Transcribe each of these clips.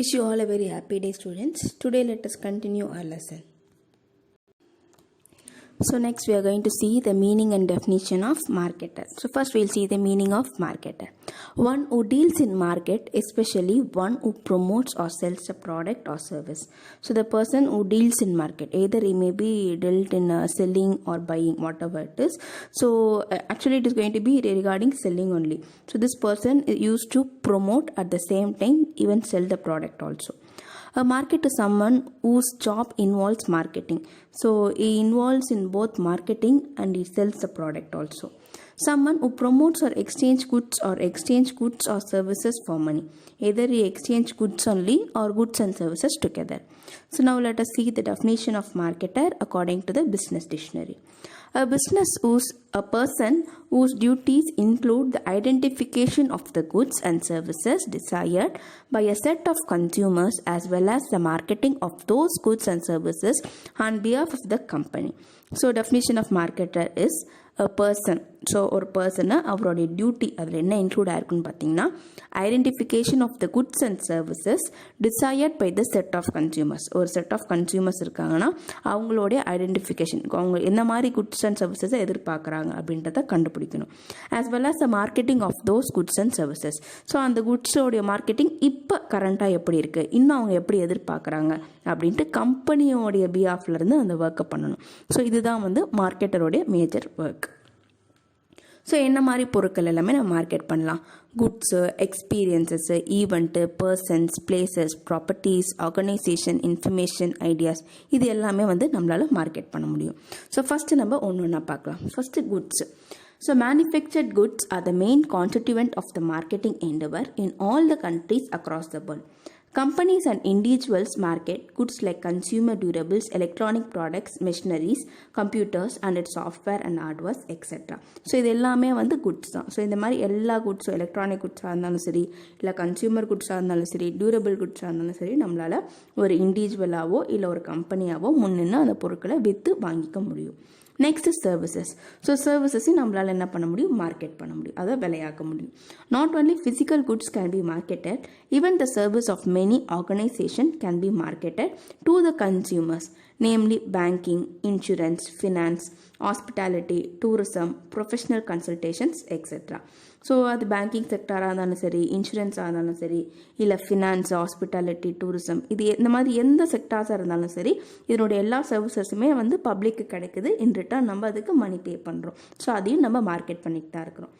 Wish you all a very happy day, students. Today let us continue our lesson. So next we are going to see the meaning and definition of marketer. So first we will see the meaning of marketer. One who deals in market, especially one who promotes or sells a product or service. So the person who deals in market, either he may be dealt in selling or buying, whatever it is. So actually it is going to be regarding selling only. So this person is used to promote, at the same time even sell the product also. A marketer is someone whose job involves marketing. So he involves in both marketing and he sells the product also. Someone who promotes or exchange goods or services for money. Either he exchange goods only or goods and services together. So now let us see the definition of marketer according to the business dictionary. A business is a person whose duties include the identification of the goods and services desired by a set of consumers as well as the marketing of those goods and services on behalf of the company. So definition of marketer is a person. So ஒரு பர்சனை அவருடைய duty அதில் என்ன include ஆயிருக்குன்னு பார்த்தீங்கன்னா identification of the goods and services desired by the set of consumers. ஒரு set of consumers இருக்காங்கன்னா அவங்களுடைய ஐடென்டிஃபிகேஷன், அவங்க என்ன மாதிரி குட்ஸ் அண்ட் சர்வீசஸை எதிர்பார்க்குறாங்க அப்படின்றத கண்டுபிடிக்கணும். As well as the marketing of those goods and services. So அந்த குட்ஸோடைய மார்க்கெட்டிங் இப்போ கரண்ட்டாக எப்படி இருக்குது, இன்னும் அவங்க எப்படி எதிர்பார்க்குறாங்க அப்படின்ட்டு கம்பெனியோடைய பிஹாஃப்லேருந்து அந்த ஒர்க்கை பண்ணணும். ஸோ இதுதான் வந்து மார்க்கெட்டரோடைய மேஜர் ஒர்க். ஸோ என்ன மாதிரி பொருட்கள் எல்லாமே நம்ம மார்க்கெட் பண்ணலாம். Goods, experiences, event, persons, places, properties, organisation, information, ideas, இது எல்லாமே வந்து நம்மளால் மார்க்கெட் பண்ண முடியும். ஸோ ஃபஸ்ட்டு நம்ம ஒன்று ஒன்றா பார்க்கலாம். First goods. So manufactured goods are the main constituent of the marketing endeavor in all the countries across the world. Companies and individuals market goods like consumer durables, electronic products, machineries, computers and its software and hardware, etc. So இது எல்லாமே வந்து goods தான். So இந்த மாதிரி எல்லா குட்ஸும், electronic குட்ஸாக இருந்தாலும் சரி, இல்லை கன்சியூமர் குட்ஸாக இருந்தாலும் சரி, டியூரபிள் குட்ஸாக இருந்தாலும் சரி, நம்மளால் ஒரு இண்டிவிஜுவலாகவோ இல்லை ஒரு கம்பெனியாவோ முன்னின்று அந்த பொருட்களை விற்று வாங்கிக்க முடியும். Next services. ஸோ சர்வீசஸையும் நம்மளால் என்ன பண்ண முடியும், மார்க்கெட் பண்ண முடியும், அதை விலையாக்க முடியும். Not only physical goods can be marketed, even the service of many organisation can be marketed to the consumers, namely banking, insurance, finance, hospitality, tourism, professional consultations, etcetera. So அது பேங்கிங் செக்டராக இருந்தாலும் சரி, இன்சூரன்ஸாக இருந்தாலும் சரி, இல்லை ஃபினான்ஸ், ஹாஸ்பிட்டாலிட்டி, டூரிசம், இது இந்த மாதிரி எந்த செக்டார்ஸாக இருந்தாலும் சரி, இதனுடைய எல்லா சர்வீசஸுமே வந்து பப்ளிக்கு கிடைக்குது. இன் ரிட்டர்ன் நம்ம அதுக்கு மணி பே பண்ணுறோம். ஸோ அதையும் நம்ம மார்க்கெட் பண்ணிட்டு தான் இருக்கிறோம்.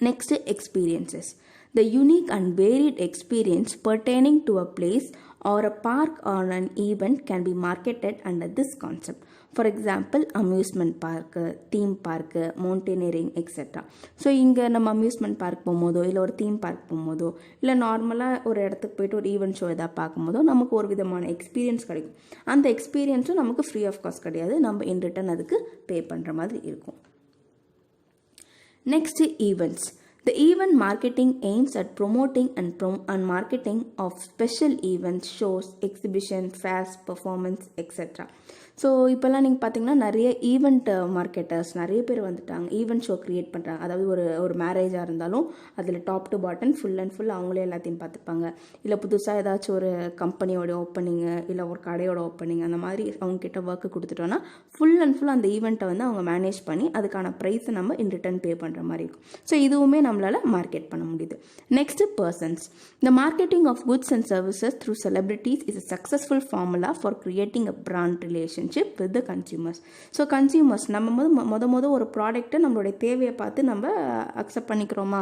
Next experiences. The unique and varied experience pertaining to a place or a park or an event can be marketed under this concept. For example, amusement park, theme park, mountaineering, etc. So இங்கே நம்ம amusement park போகும்போதோ இல்லை ஒரு theme park போகும்போதோ இல்லை நார்மலாக ஒரு இடத்துக்கு போய்ட்டு ஒரு ஈவெண்ட் ஷோ எதாவது பார்க்கும்போதோ நமக்கு ஒரு விதமான எக்ஸ்பீரியன்ஸ் கிடைக்கும். அந்த எக்ஸ்பீரியன்ஸும் நமக்கு ஃப்ரீ ஆஃப் காஸ்ட் கிடையாது, நம்ம இன் ரிட்டர்ன் அதுக்கு பே பண்ணுற மாதிரி இருக்கும். Next events. The event marketing aims at promoting and marketing of special events, shows, exhibition, fairs, performance, etc. So இப்போல்லாம் நீங்கள் பார்த்தீங்கன்னா நிறைய ஈவெண்ட் மார்க்கெட்டர்ஸ் நிறைய பேர் வந்துட்டாங்க. ஈவெண்ட் ஷோ க்ரியேட் பண்ணுறாங்க. அதாவது ஒரு மேரேஜாக இருந்தாலும் அதில் டாப் டு பாட்டன் ஃபுல் அண்ட் ஃபுல் அவங்களே எல்லாத்தையும் பார்த்துப்பாங்க. இல்லை புதுசாக ஏதாச்சும் ஒரு கம்பெனியோட ஓப்பனிங்கு இல்லை ஒரு கடையோட ஓப்பனிங், அந்த மாதிரி அவங்கக்கிட்ட ஒர்க்கு கொடுத்துட்டோன்னா ஃபுல் அண்ட் ஃபுல் அந்த ஈவெண்ட்டை வந்து அவங்க மேனேஜ் பண்ணி அதுக்கான ப்ரைஸை நம்ம இன் ரிட்டர்ன் பே பண்ணுற மாதிரி இருக்கும். ஸோ இதுவுமே நம்மளால் மார்க்கெட் பண்ண முடியுது. Next persons. The marketing of goods and services through celebrities is a successful formula for creating a brand relationship with the consumers. So consumers நம்ம முத ஒரு ப்ராடக்ட்டை நம்மளுடைய தேவையை பார்த்து நம்ம அக்செப்ட் பண்ணிக்கிறோமா,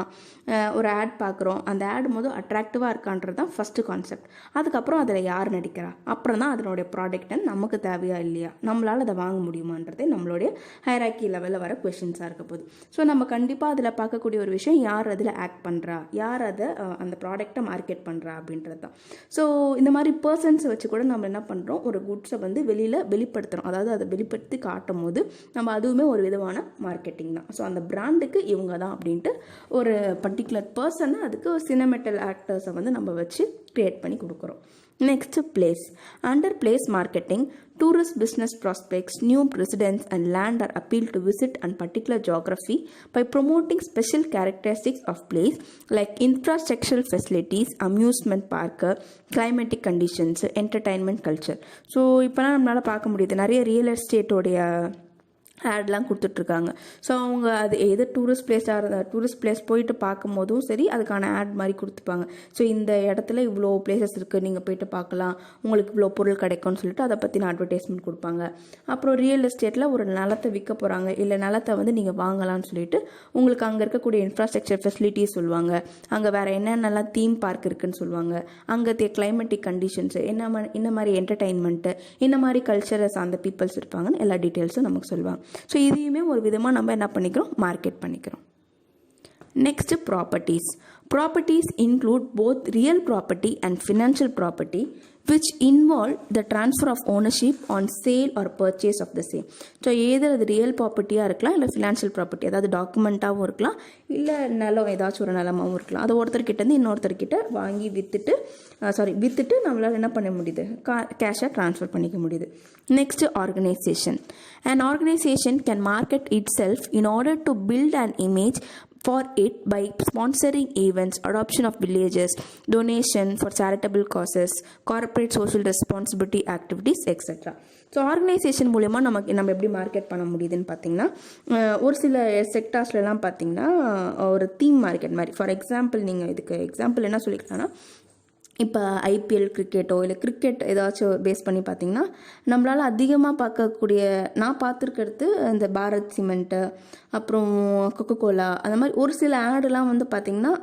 ஒரு ஆட் பார்க்குறோம், அந்த ஆட் அட்ராக்டிவாக இருக்கான்றது தான் ஃபஸ்ட்டு கான்செப்ட். அதுக்கப்புறம் அதில் யார் நடிக்கிறா, அப்புறம் தான் அதனுடைய ப்ராடக்ட்டை நமக்கு தேவையா இல்லையா, நம்மளால் அதை வாங்க முடியுமான்றதே நம்மளுடைய ஹைரார்கி லெவலில் வர கொஷின்ஸாக இருக்க போகுது. ஸோ நம்ம கண்டிப்பாக அதில் பார்க்கக்கூடிய ஒரு விஷயம், யார் அதில் ஆக்ட் பண்ணுறா, யார் அதை அந்த ப்ராடக்ட்டை மார்க்கெட் பண்ணுறா அப்படின்றது தான். ஸோ இந்த மாதிரி பர்சன்ஸை வச்சு கூட நம்ம என்ன பண்ணுறோம், ஒரு குட்ஸை வந்து வெளிப்படுத்துகிறோம். அதாவது அதை வெளிப்படுத்தி காட்டும் போது நம்ம அதுவுமே ஒரு விதமான மார்க்கெட்டிங் தான். ஸோ அந்த பிராண்டுக்கு இவங்க தான் அப்படின்ட்டு ஒரு பர்டிகுலர் பர்சனை அதுக்கு சினிமெட்டல் ஆக்டர்ஸை வந்து நம்ம வச்சு க்ரியேட் பண்ணி கொடுக்குறோம். Next, place. Under place marketing, tourist business prospects, new residents and land are appealed to visit a particular geography by promoting special characteristics of place like infrastructural facilities, amusement park, climatic conditions, entertainment culture. So இப்போலாம் நம்மளால் பார்க்க முடியுது நிறைய real எஸ்டேட்டோடைய ஆட்லாம் கொடுத்துட்ருக்காங்க. So அவங்க அது எது tourist place போயிட்டு பார்க்கும் போதும் சரி அதுக்கான ஆட் மாதிரி கொடுத்துப்பாங்க. ஸோ இந்த இடத்துல இவ்வளோ பிளேசஸ் இருக்குது, நீங்கள் போயிட்டு பார்க்கலாம், உங்களுக்கு இவ்வளோ பொருள் கிடைக்கும்னு சொல்லிட்டு அதை பற்றின அட்வர்டைஸ்மெண்ட் கொடுப்பாங்க. அப்புறம் ரியல் எஸ்டேட்டில் ஒரு நிலத்தை விற்க போகிறாங்க, இல்லை நிலத்தை வந்து நீங்கள் வாங்கலாம்னு சொல்லிட்டு உங்களுக்கு அங்கே இருக்கக்கூடிய இன்ஃப்ராஸ்ட்ரக்சர் ஃபெசிலிட்டிஸ் சொல்லுவாங்க, அங்கே வேறு என்னென்னலாம் தீம் பார்க் இருக்குதுன்னு சொல்லுவாங்க, அங்கே கிளைமேட்டிக் கண்டிஷன்ஸு என்ன மாதிரி என்டர்டெயின்மெண்ட்டு, இந்த மாதிரி கல்ச்சரை சார்ந்த பீப்புள்ஸ் இருப்பாங்கன்னு எல்லா டீட்டெயில்ஸும் நமக்கு சொல்லுவாங்க. ஸோ இதையுமே ஒரு விதமாக நம்ம என்ன பண்ணிக்கிறோம், மார்க்கெட் பண்ணிக்கிறோம். Next, properties. Properties include both real property and financial property which involve the transfer of ownership on sale or purchase of the same. So other அது ரியல் ப்ராப்பர்ட்டியாக இருக்கலாம், இல்லை ஃபினான்ஷியல் ப்ராப்பர்ட்டி, அதாவது டாக்குமெண்ட்டாகவும் இருக்கலாம், இல்லை நிலம் ஏதாச்சும் ஒரு நிலமாகவும் இருக்கலாம். அதை ஒருத்தர்கிட்டேருந்து இன்னொருத்தர்கிட்ட வாங்கி விற்றுட்டு நம்மளால் என்ன பண்ண முடியுது, கேஷாக ட்ரான்ஸ்ஃபர் பண்ணிக்க முடியுது. Next, organisation. An organization can market itself in order to build an image for it by sponsoring events, adoption of villages, donation for charitable causes, corporate social responsibility activities, etc. So organisation மூலமா நம்ம எப்படி market பண்ண முடியுதுன்னு பார்த்தீங்கன்னா, ஒரு சில செக்டார்ஸ்லாம் பார்த்தீங்கன்னா ஒரு தீம் மார்க்கெட் மாதிரி. ஃபார் எக்ஸாம்பிள், நீங்கள் இதுக்கு எக்ஸாம்பிள் என்ன சொல்லிக்கலாம்னா, இப்போ ஐபிஎல் கிரிக்கெட்டோ இல்லை கிரிக்கெட் ஏதாச்சும் பேஸ் பண்ணி பார்த்திங்கன்னா நம்மளால் அதிகமாக பார்க்கக்கூடிய, நான் பார்த்துருக்கிறது இந்த பாரத் சிமெண்ட்டு, அப்புறம் கொக்கோகோலா, அந்த மாதிரி ஒரு சில ஆடுலாம் வந்து பார்த்திங்கன்னா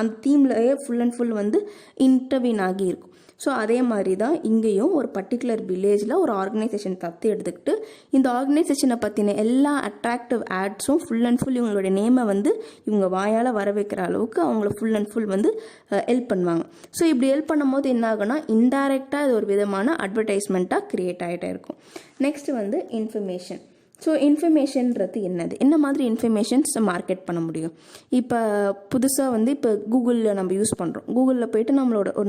அந்த தீம்லேயே ஃபுல் அண்ட் ஃபுல் வந்து இன்டர்வியூன் ஆகியிருக்கும். ஸோ அதே மாதிரி தான் இங்கேயும் ஒரு பர்டிகுலர் வில்லேஜில் ஒரு ஆர்கனைசேஷன் தத்து எடுத்துக்கிட்டு இந்த ஆர்கனைசேஷனை பற்றின எல்லா அட்ராக்டிவ் ஆட்ஸும் ஃபுல் அண்ட் ஃபுல் இவங்களுடைய நேமை வந்து இவங்க வாயால் வர வைக்கிற அளவுக்கு அவங்கள ஃபுல் அண்ட் ஃபுல் வந்து ஹெல்ப் பண்ணுவாங்க. ஸோ இப்படி ஹெல்ப் பண்ணும்போது என்ன ஆகுனா, இன்டைரக்டாக இது ஒரு விதமான அட்வர்டைஸ்மெண்ட்டாக க்ரியேட் ஆகிட்டே இருக்கும். நெக்ஸ்ட் வந்து இன்ஃபர்மேஷன். ஸோ இன்ஃபர்மேஷன்றது என்ன மாதிரி இன்ஃபர்மேஷன்ஸ் மார்க்கெட் பண்ண முடியும். இப்போ புதுசாக வந்து இப்போ கூகுளில் நம்ம யூஸ் பண்ணுறோம். கூகுளில் போய்ட்டு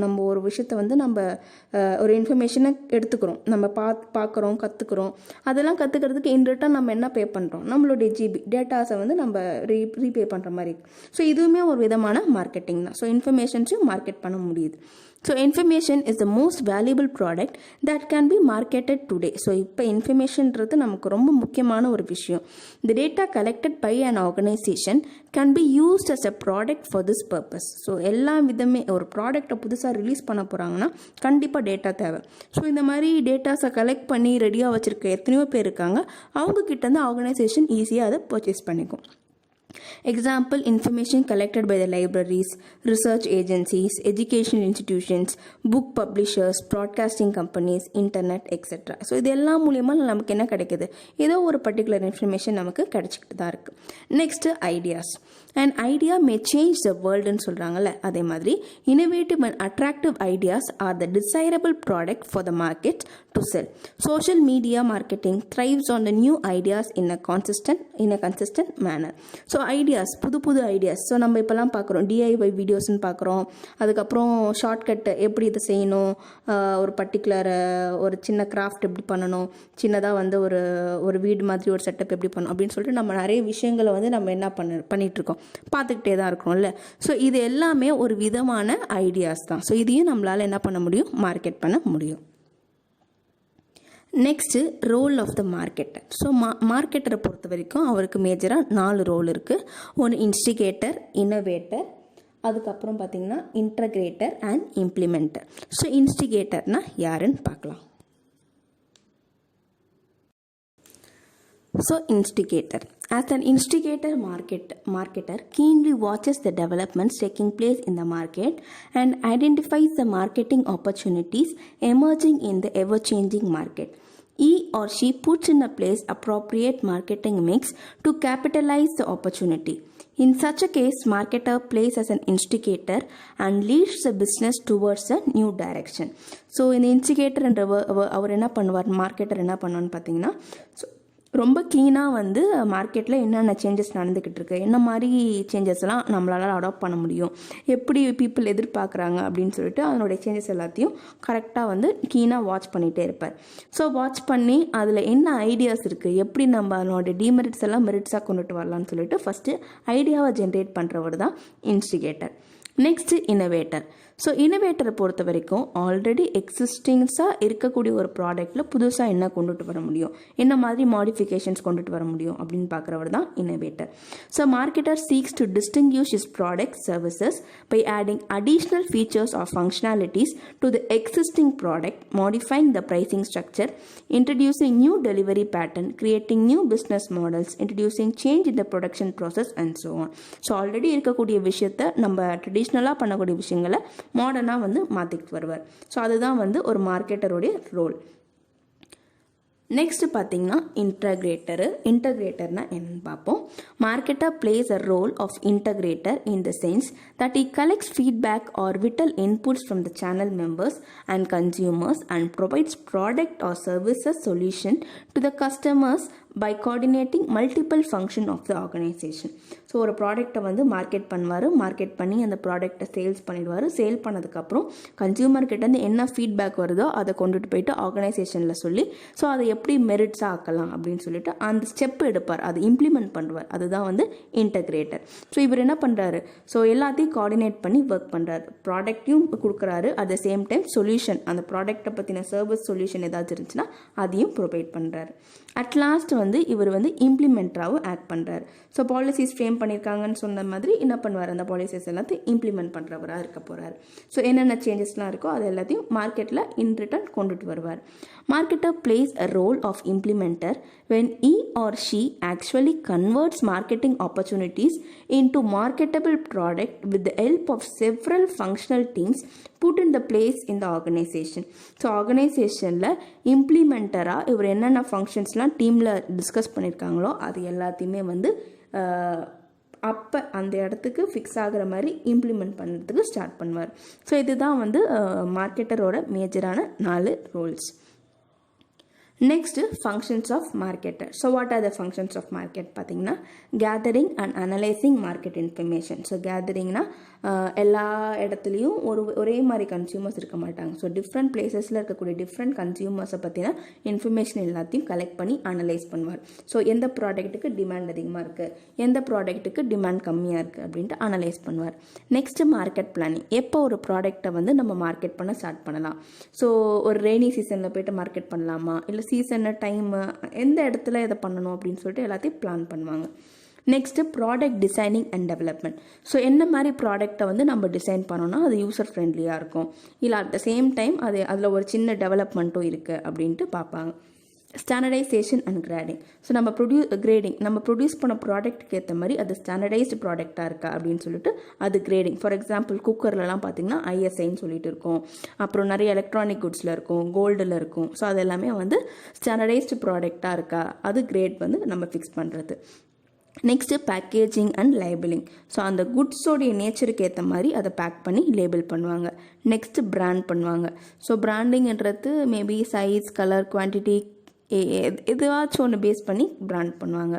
நம்ம ஒரு விஷயத்தை வந்து நம்ம ஒரு இன்ஃபர்மேஷனை எடுத்துக்கிறோம், நம்ம பார்க்குறோம், கற்றுக்குறோம். அதெல்லாம் கற்றுக்கிறதுக்கு இன் ரிட்டர்ன் நம்ம என்ன பே பண்ணுறோம், நம்மளுடைய ஜிபி டேட்டாஸை வந்து நம்ம ரீபே பண்ணுற மாதிரி. ஸோ இதுவுமே ஒரு விதமான மார்க்கெட்டிங் தான். ஸோ இன்ஃபர்மேஷன்ஸையும் மார்க்கெட் பண்ண முடியுது. So information is the most valuable product that can be marketed today. So இப்போ இன்ஃபர்மேஷன்றது நமக்கு ரொம்ப முக்கியமான ஒரு விஷயம். The data collected by an organization can be used as a product for this purpose. So எல்லா விதமே ஒரு ப்ராடக்டை புதுசாக ரிலீஸ் பண்ண போகிறாங்கன்னா கண்டிப்பாக டேட்டா தேவை. ஸோ இந்த மாதிரி டேட்டாஸை கலெக்ட் பண்ணி ரெடியாக வச்சுருக்க எத்தனையோ பேர் இருக்காங்க, அவங்கக்கிட்ட இருந்து ஆர்கனைசேஷன் ஈஸியாக அதை பர்ச்சேஸ் பண்ணிக்கும். Example, information collected by the libraries, research agencies, educational institutions, book publishers, broadcasting companies, internet, etc. So இது எல்லாம் மூலியமாக நமக்கு என்ன கிடைக்குது, ஏதோ ஒரு பர்டிகுலர் இன்ஃபர்மேஷன் நமக்கு கிடைச்சிக்கிட்டு தான் இருக்குது. Next, ideas. An idea may change the worldன்னு சொல்கிறாங்கல்ல, அதே மாதிரி innovative and attractive ideas are the desirable product for the market to sell. Social media marketing thrives on the new ideas in a consistent manner. So ideas, புது ideas. So நம்ம இப்போலாம் பார்க்குறோம் DIY வீடியோஸ்ன்னு பார்க்குறோம். அதுக்கப்புறம் shortcut எப்படி இதை செய்யணும், ஒரு பர்டிகுலர் ஒரு சின்ன கிராஃப்ட் எப்படி பண்ணணும், சின்னதாக வந்து ஒரு வீடு மாதிரி ஒரு செட்டப் எப்படி பண்ணணும் அப்படின்னு சொல்லிட்டு நம்ம நிறைய விஷயங்களை வந்து நம்ம என்ன பண்ணிகிட்ருக்கோம், பார்த்துக்கிட்டே தான் இருக்கிறோம்ல. ஸோ இது எல்லாமே ஒரு விதமான ஐடியாஸ் தான். ஸோ இதையும் நம்மளால் என்ன பண்ண முடியும், மார்க்கெட் பண்ண முடியும். Next, role of the marketer. So மார்க்கெட்டரை பொறுத்த வரைக்கும் அவருக்கு மேஜராக 4 ரோல் இருக்குது. ஒன்று இன்ஸ்டிகேட்டர், இன்னோவேட்டர், அதுக்கப்புறம் பார்த்திங்கன்னா இன்டகிரேட்டர் அண்ட் இம்ப்ளிமெண்டர். ஸோ இன்ஸ்டிகேட்டர்னால் யாருன்னு பார்க்கலாம். So instigator. As an instigator, marketer keenly watches the developments taking place in the market and identifies the marketing opportunities emerging in the ever-changing market. He or she puts in a place appropriate marketing mix to capitalize the opportunity. In such a case, marketer plays as an instigator and leads the business towards a new direction. So in the instigator and அவர் என்ன பண்ணுவார், marketer என்ன பண்ணுவான்னு பார்த்தீங்கன்னா, ரொம்ப கீனாக வந்து மார்க்கெட்டில் என்னென்ன changes நடந்துக்கிட்டு இருக்கு, என்ன மாதிரி சேஞ்சஸ்லாம் நம்மளால் அடாப்ட் பண்ண முடியும், எப்படி பீப்புள் எதிர்பார்க்குறாங்க அப்படின்னு சொல்லிட்டு அதனுடைய சேஞ்சஸ் எல்லாத்தையும் கரெக்டாக வந்து கீனாக வாட்ச் பண்ணிகிட்டே இருப்பார். ஸோ வாட்ச் பண்ணி அதில் என்ன ஐடியாஸ் இருக்குது, எப்படி நம்ம அதனுடைய டிமெரிட்ஸ் எல்லாம் மெரிட்ஸாக கொண்டுட்டு வரலான்னு சொல்லிட்டு ஃபஸ்ட்டு ஐடியாவை ஜென்ரேட் பண்ணுறவர் தான் இன்ஸ்டிகேட்டர். Next innovator. ஸோ இன்னோவேட்டரை பொறுத்த வரைக்கும் ஆல்ரெடி எக்ஸிஸ்டிங்ஸாக இருக்கக்கூடிய ஒரு ப்ராடக்டில் புதுசாக என்ன கொண்டுட்டு வர முடியும், என்ன மாதிரி மாடிஃபிகேஷன்ஸ் கொண்டுட்டு வர முடியும் அப்படின்னு பார்க்குறவர் தான் innovator. So marketer seeks to distinguish his products services by adding additional features or functionalities to the existing product, modifying the pricing structure, introducing new delivery pattern, creating new business models, introducing change in the production process and so on. So already இருக்கக்கூடிய விஷயத்தை நம்ம ட்ரெடிஷ்னலாக பண்ணக்கூடிய விஷயங்களை மாடர்னாக வந்து மாற்றிக்கிட்டு வருவார். So அதுதான் வந்து ஒரு மார்க்கெட்டருடைய ரோல். நெக்ஸ்ட் பார்த்தீங்கன்னா இன்டகிரேட்டர்னா என்னன்னு பார்ப்போம். Marketer plays a role of integrator in the sense that he collects feedback or vital inputs from the channel members and consumers and provides product or services solution to the customers by coordinating multiple function of the organization. So ஒரு ப்ராடக்டை வந்து market பண்ணி அந்த ப்ராடக்டை sales பண்ணிடுவார். Sale பண்ணதுக்கப்புறம் கன்சியூமர்கிட்டேருந்து என்ன feedback வருதோ அதை கொண்டுட்டு போயிட்டு ஆர்கனைசேஷனில் சொல்லி ஸோ அதை எப்படி மெரிட்ஸாக ஆக்கலாம் அப்படின்னு சொல்லிட்டு அந்த ஸ்டெப் எடுப்பார், அதை இம்ப்ளிமெண்ட் பண்ணுவார். அதுதான் வந்து இன்டகிரேட்டர். ஸோ இவர் என்ன பண்ணுறாரு, ஸோ எல்லாத்தையும் கோஆர்டினேட் பண்ணி ஒர்க் பண்ணுறாரு, ப்ராடக்ட்டையும் கொடுக்குறாரு, at the same time solution, அந்த ப்ராடக்ட்டை பற்றின சர்வீஸ் சொல்யூஷன் ஏதாச்சும் இருந்துச்சுன்னா அதையும் ப்ரொவைட் பண்ணுறாரு. அட் லாஸ்ட் வந்து இவர் வந்து இம்ப்ளிமெண்ட்டராகவும் ஆக்ட் பண்ணுறாரு. ஸோ பாலிசிஸ் ஃப்ரேம் பண்ணியிருக்காங்கன்னு சொன்ன மாதிரி என்ன பண்ணுவார், அந்த பாலிசிஸ் எல்லாத்தையும் இம்ப்ளிமெண்ட் பண்ணுறவராக இருக்க போகிறார். ஸோ என்னென்ன சேஞ்சஸ்லாம் இருக்கோ அது எல்லாத்தையும் மார்க்கெட்டில் இன் ரிட்டர்ன் கொண்டுட்டு வருவார். Marketer plays a role of implementer when he or she actually converts marketing opportunities into marketable product with the help of several functional teams put in the place in the organization. So ஆர்கனைசேஷனில் இம்ப்ளிமெண்டராக இவர் என்னென்ன ஃபங்க்ஷன்ஸ்லாம் டீமில் discuss பண்ணியிருக்காங்களோ அது எல்லாத்தையுமே வந்து அப்போ அந்த இடத்துக்கு ஃபிக்ஸ் ஆகிற மாதிரி இம்ப்ளிமெண்ட் பண்ணுறதுக்கு ஸ்டார்ட் பண்ணுவார். ஸோ இதுதான் வந்து மார்க்கெட்டரோட மேஜரான 4 roles. Next functions of marketer. So what are the functions of market பார்த்தீங்கன்னா gathering and analysing market information. So கேதரிங்னா எல்லா இடத்துலையும் ஒரே மாதிரி கன்சியூமர்ஸ் இருக்க மாட்டாங்க. ஸோ டிஃப்ரெண்ட் பிளேசஸில் இருக்கக்கூடிய டிஃப்ரெண்ட் கன்சியூமர்ஸை பற்றின இன்ஃபர்மேஷன் எல்லாத்தையும் கலெக்ட் பண்ணி அனலைஸ் பண்ணுவார். ஸோ எந்த ப்ராடக்ட்டுக்கு டிமாண்ட் அதிகமாக இருக்குது, எந்த ப்ராடக்ட்டுக்கு டிமாண்ட் கம்மியாக இருக்குது அப்படின்ட்டு அனலைஸ் பண்ணுவார். Next market planning. எப்போ ஒரு ப்ராடக்டை வந்து நம்ம மார்க்கெட் பண்ண ஸ்டார்ட் பண்ணலாம், ஸோ ஒரு ரெய்னி சீசனில் போய்ட்டு மார்க்கெட் பண்ணலாமா, இல்லை சீசன் டைமு எந்த இடத்துல இதை பண்ணணும் அப்படின்னு சொல்லிட்டு எல்லாத்தையும் பிளான் பண்ணுவாங்க. Next product designing and development. So என்ன மாதிரி ப்ராடக்டை வந்து நம்ம டிசைன் பண்ணோன்னா அது யூசர் ஃப்ரெண்ட்லியாக இருக்கும், இல்லை அட் த சேம் டைம் அதில் ஒரு சின்ன டெவலப்மெண்ட்டும் இருக்குது அப்படின்ட்டு பார்ப்பாங்க. Standardisation and grading. ஸோ நம்ம ப்ரொடியூஸ் பண்ண ப்ராடக்ட்டுக்கு ஏற்ற மாதிரி அது ஸ்டாண்டர்டைஸ்டு ப்ராடக்டாக இருக்கா அப்படின்னு சொல்லிட்டு அது கிரேடிங். ஃபார் எக்ஸாம்பிள் குக்கர்லலாம் பார்த்திங்கன்னா ISIன்னு சொல்லிட்டு இருக்கும், அப்புறம் நிறைய எலக்ட்ரானிக் குட்ஸில் இருக்கும், கோல்டில் இருக்கும். ஸோ அது எல்லாமே வந்து ஸ்டாண்டர்டைஸ்டு ப்ராடக்டாக இருக்கா, அது கிரேட் வந்து நம்ம ஃபிக்ஸ் பண்ணுறது. Next packaging and labelling. So அந்த குட்ஸோடைய நேச்சருக்கு ஏற்ற மாதிரி அதை பேக் பண்ணி லேபிள் பண்ணுவாங்க. நெக்ஸ்ட்டு பிராண்ட் பண்ணுவாங்க. ஸோ பிராண்டிங்கிறது மேபி சைஸ், கலர், குவான்டிட்டி எதுவாச்சும் ஒன்று பேஸ் பண்ணி பிராண்ட் பண்ணுவாங்க.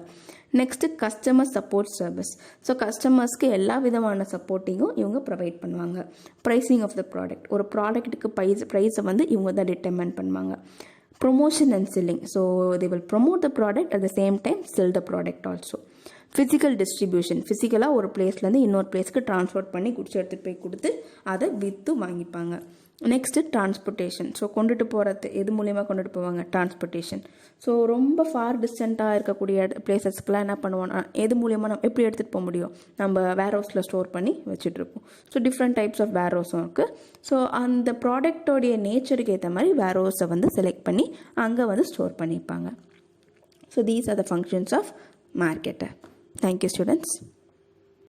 Next customer support service. So கஸ்டமர்ஸ்க்கு எல்லா விதமான சப்போர்ட்டிங்கும் இவங்க ப்ரொவைட் பண்ணுவாங்க. Pricing of the product. ஒரு ப்ராடக்ட்டுக்கு ப்ரைஸை வந்து இவங்க தான் டிட்டர்மைன் பண்ணுவாங்க. Promotion and selling. So they will promote the product at the same time sell the product also. Physical distribution. ஃபிசிக்கலாக ஒரு பிளேஸ்லேருந்து இன்னொரு பிளேஸ்க்கு ட்ரான்ஸ்போர்ட் பண்ணி குட்ஸ் எடுத்துகிட்டு போய் கொடுத்து அதை விற்று வாங்கிப்பாங்க. Next transportation. ஸோ கொண்டுட்டு போகிறது எது மூலயமா கொண்டுட்டு போவாங்க, டிரான்ஸ்போர்ட்டேஷன். ஸோ ரொம்ப ஃபார் டிஸ்டண்ட்டாக இருக்கக்கூடிய பிளேசஸ்க்கெலாம் என்ன பண்ணுவோம்னா எது மூலயமா நம்ம எப்படி எடுத்துகிட்டு போக முடியும், நம்ம வேர் ஹவுஸில் ஸ்டோர் பண்ணி வச்சுட்ருப்போம். So different types of where ஹவுஸும் இருக்குது. ஸோ அந்த ப்ராடக்டோடைய நேச்சருக்கு ஏற்ற மாதிரி வேர் ஹவுஸை வந்து செலக்ட் பண்ணி அங்கே வந்து ஸ்டோர் பண்ணிப்பாங்க. So these are the functions of marketer. Thank you, students.